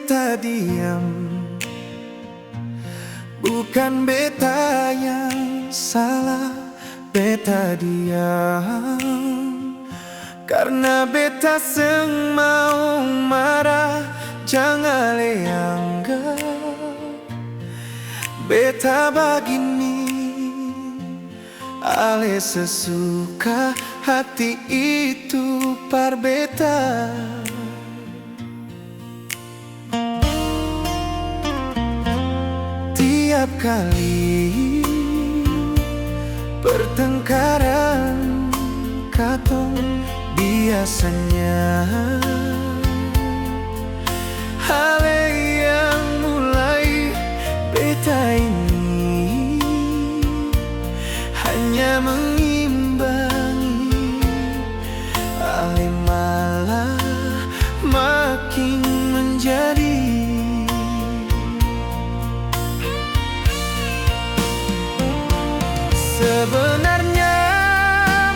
beta diam, bukan beta yang salah, beta diam karena beta seng mau marah. Jangan anggap beta begini, ale sesuka hati itu par beta. Tiap kali pertengkaran katong biasanya hal yang mulai beta ini hanya mengimbangi, ale malah makin menjadi. Sebenarnya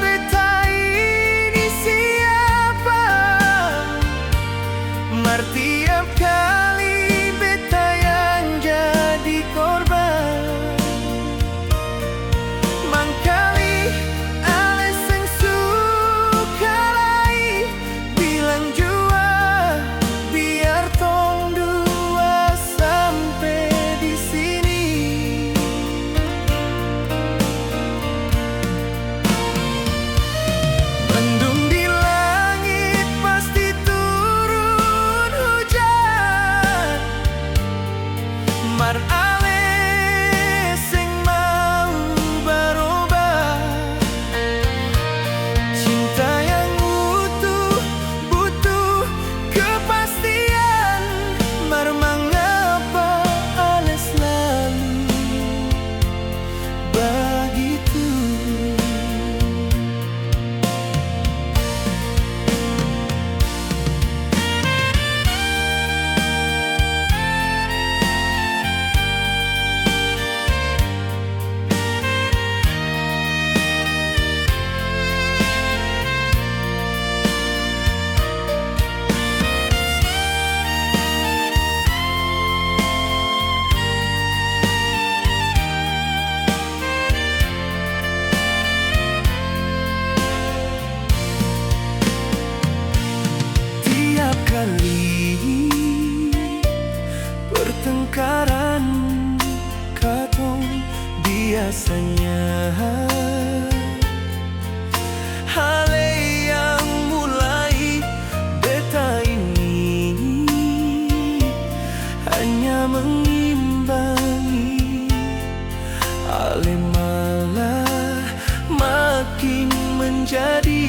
beta ini siapa? Tiap kali beta yang jadi korban, mangkali ale seng suka lai bilang jua biar tong dua sampai di sini. Mendung di langit pasti turun hujan, mar ale sing mau berubah. Cinta yang utuh butuh kepastian, mar mengapa ale selalu begitu. Kali pertengkaran katong biasanya hal yang mulai beta ini hanya mengimbangi, ale malah makin menjadi.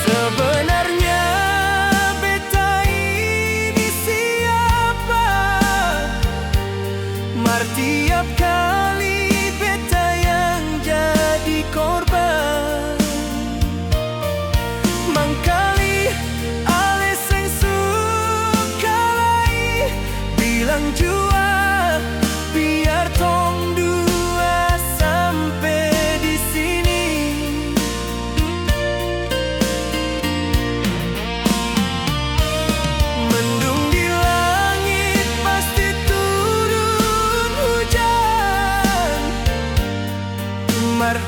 Sebenarnya beta ini siapa? Mar tiap kali beta yang jadi korban, mangkali ale seng suka lai bilang jua biar tong dua sampai di sini. Mar